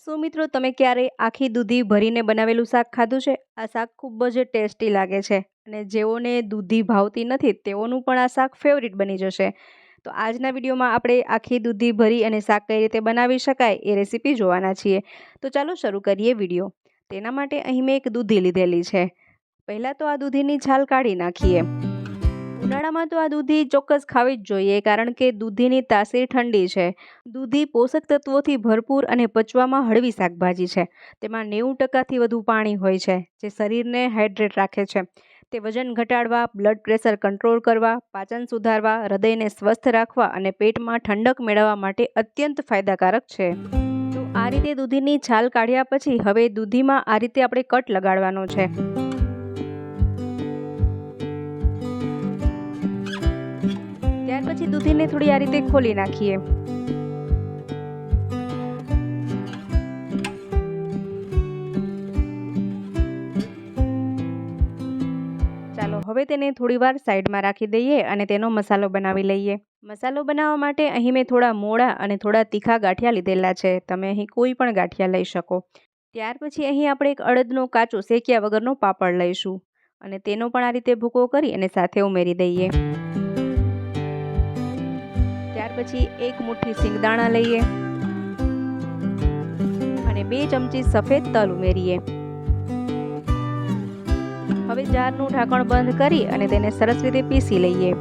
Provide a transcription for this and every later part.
શું મિત્રો તમે ક્યારેય આખી દૂધી ભરીને બનાવેલું શાક ખાધું છે? આ શાક ખૂબ જ ટેસ્ટી લાગે છે અને જેઓને દૂધી ભાવતી નથી તેઓનું પણ આ શાક ફેવરિટ બની જશે. તો આજના વિડીયોમાં આપણે આખી દૂધી ભરી અને શાક કઈ રીતે બનાવી શકાય એ રેસીપી જોવાના છીએ. તો ચાલો શરૂ કરીએ વિડીયો. તેના માટે અહીં મેં એક દૂધી લીધેલી છે. પહેલાં તો આ દૂધીની છાલ કાઢી નાખીએ. ઉનાળામાં તો આ દૂધી ચોક્કસ ખાવી જ જોઈએ કારણ કે દૂધીની તાસીર ઠંડી છે. દૂધી પોષક તત્વોથી ભરપૂર અને પચવામાં હળવી શાકભાજી છે. તેમાં 90%થી વધુ પાણી હોય છે જે શરીરને હાઇડ્રેટ રાખે છે. તે વજન ઘટાડવા, બ્લડ પ્રેશર કંટ્રોલ કરવા, પાચન સુધારવા, હૃદયને સ્વસ્થ રાખવા અને પેટમાં ઠંડક મેળવવા માટે અત્યંત ફાયદાકારક છે. તો આ રીતે દૂધીની છાલ કાઢ્યા પછી હવે દૂધીમાં આ રીતે આપણે કટ લગાડવાનો છે. ત્યાર પછી દૂધીને થોડી આ રીતે ખોલી નાખીએ. ચાલો હવે તેને થોડીવાર સાઈડમાં રાખી દઈએ અને તેનો મસાલો બનાવી લઈએ. મસાલો બનાવવા માટે અહીં મેં થોડા મોળા અને થોડા તીખા ગાંઠિયા લીધેલા છે. તમે અહીં કોઈ પણ ગાંઠિયા લઈ શકો. ત્યાર પછી અહીં આપણે એક અડદનો કાચો શેક્યા વગરનો પાપડ લઈશું અને તેનો પણ આ રીતે ભૂકો કરી અને સાથે ઉમેરી દઈએ. ત્યાર પછી એક મુઠ્ઠી સિંગદાણા લઈએ અને 2 ચમચી સફેદ તલ ઉમેરીએ. હવે જારનું ઢાંકણ બંધ કરી અને તેને સરસ રીતે પીસી લઈએ.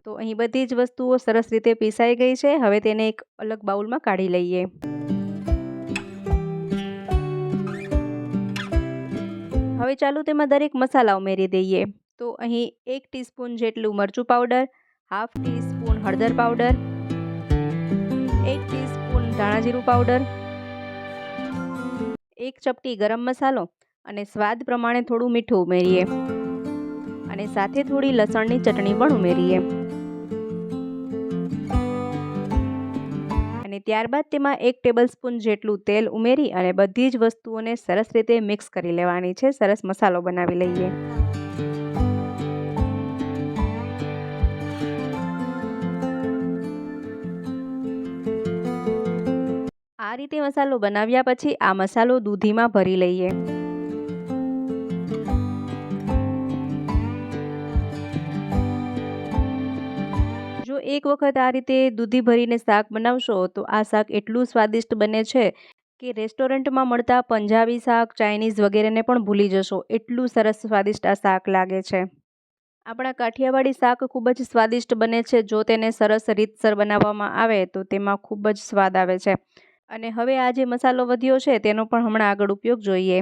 તો અહીં બધી જ વસ્તુઓ સરસ રીતે પીસાઈ ગઈ છે. હવે તેને એક અલગ બાઉલમાં કાઢી લઈએ. હવે ચાલો તેમાં દરેક મસાલા ઉમેરી દઈએ. તો અહીં 1 ટીસ્પૂન જેટલું મરચું પાવડર, હાફ ટીસ્પૂન હળદર પાવડર, 1 ટીસ્પૂન ધાણા જીરું પાવડર, 1 ચપટી ગરમ મસાલો અને સ્વાદ પ્રમાણે થોડું મીઠું ઉમેરીએ અને સાથે થોડી લસણની ચટણી પણ ઉમેરીએ. અને ત્યારબાદ તેમાં 1 ટેબલસ્પૂન જેટલું તેલ ઉમેરી અને બધી જ વસ્તુઓને સરસ રીતે મિક્સ કરી લેવાની છે. સરસ મસાલો બનાવી લઈએ. આ રીતે મસાલો બનાવ્યા પછી આ મસાલો દૂધીમાં ભરી લઈએ. જો એક વખત આ રીતે દૂધી ભરીને શાક બનાવશો તો આ શાક એટલું સ્વાદિષ્ટ બને છે કે રેસ્ટોરન્ટમાં મળતા પંજાબી શાક, ચાઇનીઝ વગેરેને પણ ભૂલી જશો. એટલું સરસ સ્વાદિષ્ટ આ શાક લાગે છે. આપણા કાઠિયાવાડી શાક ખૂબ જ સ્વાદિષ્ટ બને છે. જો તેને સરસ રીતસર બનાવવામાં આવે તો તેમાં ખૂબ જ સ્વાદ આવે છે. અને હવે આ જે મસાલો વધ્યો છે તેનો પણ હમણાં આગળ ઉપયોગ જોઈએ.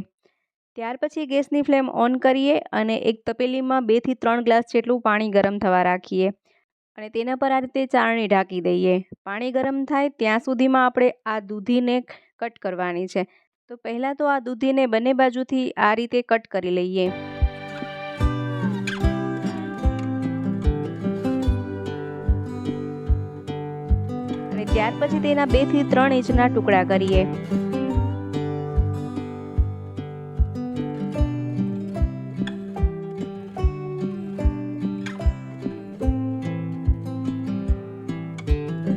ત્યાર પછી ગેસની ફ્લેમ ઓન કરીએ અને એક તપેલીમાં 2 થી 3 ગ્લાસ જેટલું પાણી ગરમ થવા રાખીએ અને તેના પર આ રીતે ચાળણી ઢાંકી દઈએ. પાણી ગરમ થાય ત્યાં સુધીમાં આપણે આ દૂધીને કટ કરવાની છે. તો પહેલાં તો આ દૂધીને બંને બાજુથી આ રીતે કટ કરી લઈએ. અને ત્યાર પછી તેના 2 થી 3 ઇંચના ટુકડા કરીએ.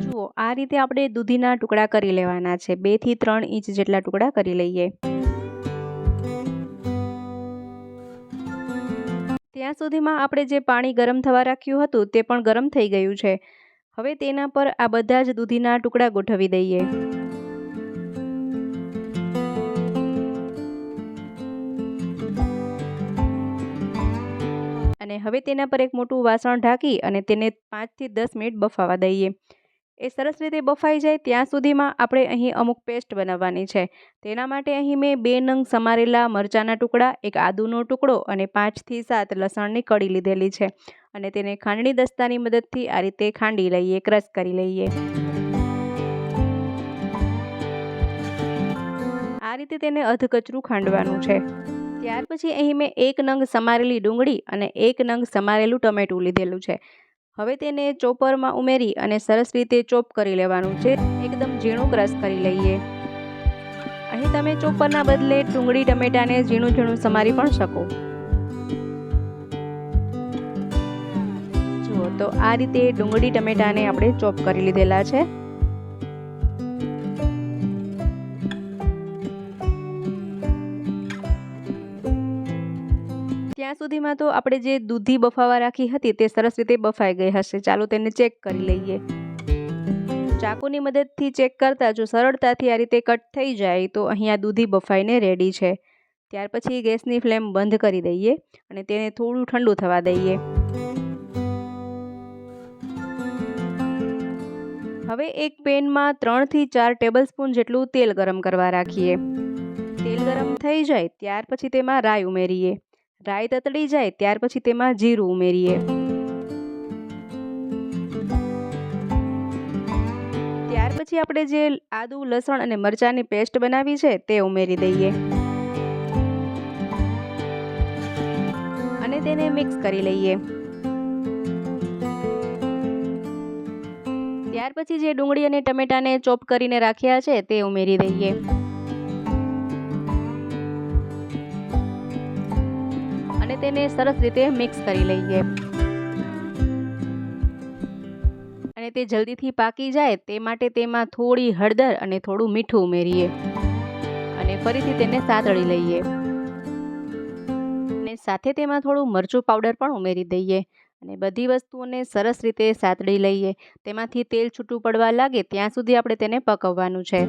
જુઓ આ રીતે આપણે દૂધીના ટુકડા કરી લેવાના છે. 2 થી 3 ઇંચ જેટલા ટુકડા કરી લઈએ. ત્યાં સુધીમાં આપણે જે પાણી ગરમ થવા રાખ્યું હતું તે પણ ગરમ થઈ ગયું છે. હવે તેના પર આ બધા જ દૂધીના ટુકડા ગોઠવી દઈએ. અને હવે તેના પર એક મોટું વાસણ ઢાંકી અને તેને 5 થી 10 મિનિટ બફાવા દઈએ. એ સરસ રીતે બફાઈ જાય ત્યાં સુધીમાં આપણે અહીં અમુક પેસ્ટ બનાવવાની છે. તેના માટે અહીં મેં 2 નંગ સમારેલા મરચાંના ટુકડા, 1 આદુનો ટુકડો અને 5 થી 7 લસણની કળી લીધેલી છે અને તેને ખાંડણી દસ્તાની મદદથી આ રીતે ખાંડી લઈએ, ક્રશ કરી લઈએ. આ રીતે તેને અધકચરું ખાંડવાનું છે. ત્યાર પછી અહીં મેં 1 નંગ સમારેલી ડુંગળી અને 1 નંગ સમારેલું ટમેટું લીધેલું છે. હવે તેને ચોપરમાં ઉમેરી અને સરસ રીતે ચોપ કરી લેવાનું છે. એકદમ ઝીણું ક્રશ કરી લઈએ. અહીં તમે ચોપરના બદલે ડુંગળી ટમેટાને ઝીણું ઝીણું સમારી પણ શકો. જુઓ તો આ રીતે ડુંગળી ટમેટાને આપણે ચોપ કરી લીધેલા છે. ત્યાં સુધીમાં તો આપણે જે દૂધી બફાવા રાખી હતી તે સરસ રીતે બફાઈ ગઈ હશે. ચાલો તેને ચેક કરી લઈએ. ચાકુની મદદથી ચેક કરતાં જો સરળતાથી આ રીતે કટ થઈ જાય તો અહીંયા દૂધી બફાઈને રેડી છે. ત્યાર પછી ગેસની ફ્લેમ બંધ કરી દઈએ અને તેને થોડું ઠંડુ થવા દઈએ. હવે એક પેનમાં 3 થી 4 ટેબલસ્પૂન જેટલું તેલ ગરમ કરવા રાખીએ. તેલ ગરમ થઈ જાય ત્યાર પછી તેમાં રાઈ ઉમેરીએ. રાઈ તતડી જાય ત્યાર પછી તેમાં જીરું ઉમેરીએ. ત્યાર પછી આપણે જે આદુ, લસણ અને મરચાંની પેસ્ટ બનાવી છે તે ઉમેરી દઈએ અને તેને મિક્સ કરી લઈએ. ત્યાર પછી જે ડુંગળી અને ટમેટાને ચોપ કરીને રાખ્યા છે તે ઉમેરી દઈએ. અને તેને સરસ રીતે મિક્સ કરી લઈએ. અને તે જલ્દીથી પાકી જાય તે માટે તેમાં થોડી હળદર અને થોડું મીઠું ઉમેરીએ અને ફરીથી તેને સાતળી લઈએ. અને સાથે તેમાં થોડું મરચું પાવડર પણ ઉમેરી દઈએ અને બધી વસ્તુઓને સરસ રીતે સાતળી લઈએ. તેમાંથી તેલ છૂટું પડવા લાગે ત્યાં સુધી આપણે તેને પકવવાનું છે.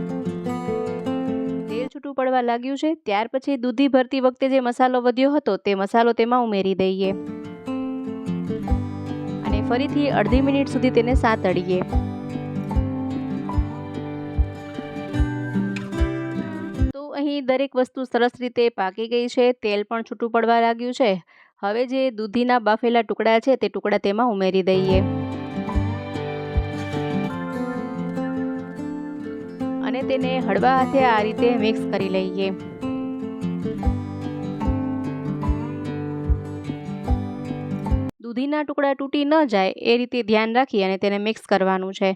તેલ છૂટું પડવા લાગ્યું છે ત્યાર પછી દૂધી ભરતી વખતે જે મસાલો વધ્યો હતો તે મસાલો તેમાં ઉમેરી દઈએ અને ફરીથી અડધી મિનિટ સુધી તેને સાતળીએ. તો અહીં દરેક વસ્તુ સરસ રીતે પાકી ગઈ છે. તેલ પણ છૂટું પડવા લાગ્યું છે. હવે જે દૂધીના બાફેલા ટુકડા છે તે ટુકડા તેમાં ઉમેરી દઈએ અને તેને હળવા હાથે આ રીતે મિક્સ કરી લઈએ. દૂધીના ટુકડા તૂટી ન જાય એ રીતે ધ્યાન રાખી અને તેને મિક્સ કરવાનું છે.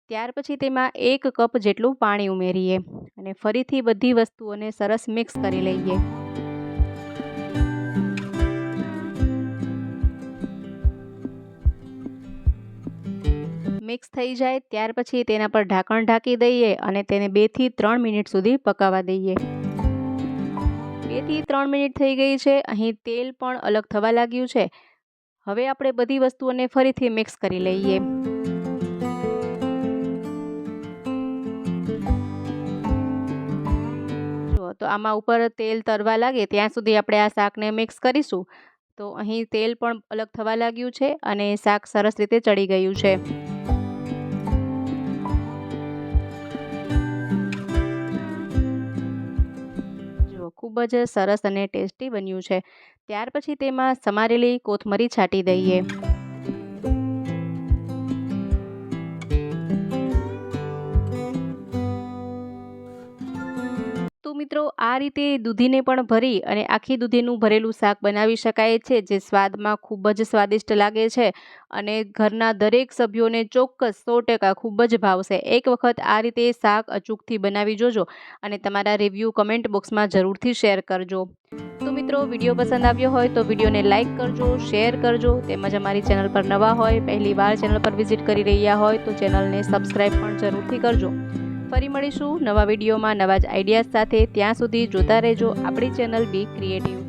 ત્યાર પછી તેમાં 1 કપ જેટલું પાણી ઉમેરીએ અને ફરીથી બધી વસ્તુઓને સરસ મિક્સ કરી લઈએ. મિક્સ થઈ જાય ત્યાર પછી તેના પર ઢાંકણ ઢાંકી દઈએ અને તેને 2 થી 3 મિનિટ સુધી પકાવવા દઈએ. 2 થી 3 મિનિટ થઈ ગઈ છે. અહીં તેલ પણ અલગ થવા લાગ્યું છે. હવે આપણે બધી વસ્તુઓને ફરીથી મિક્સ કરી લઈએ. જો તો આમાં ઉપર તેલ તરવા લાગે ત્યાં સુધી આપણે આ શાકને મિક્સ કરીશું. તો અહીં તેલ પણ અલગ થવા લાગ્યું છે અને શાક સરસ રીતે ચડી ગયું છે. ખૂબ જ સરસ અને ટેસ્ટી બન્યું છે. ત્યાર પછી તેમાં સમારેલી કોથમરી છાંટી દઈએ. તો મિત્રો આ રીતે દૂધીને પણ ભરી અને આખી દૂધીનું ભરેલું શાક બનાવી શકાય છે જે સ્વાદમાં ખૂબ જ સ્વાદિષ્ટ લાગે છે અને ઘરના દરેક સભ્યોને ચોક્કસ 100% ખૂબ જ ભાવશે. એક વખત આ રીતે શાક અચૂકથી બનાવી જોજો અને તમારા રિવ્યૂ કમેન્ટ બોક્સમાં જરૂરથી શેર કરજો. તો મિત્રો વિડીયો પસંદ આવ્યો હોય તો વિડીયોને લાઇક કરજો, શેર કરજો તેમજ અમારી ચેનલ પર નવા હોય, પહેલી વાર ચેનલ પર વિઝિટ કરી રહ્યા હોય તો ચેનલને સબસ્ક્રાઈબ પણ જરૂરથી કરજો. ફરી મળીશું નવા વિડીયોમાં નવા જ આઈડિયાઝ સાથે. ત્યાં સુધી જોતા રહેજો આપણી ચેનલ બી ક્રિએટિવ.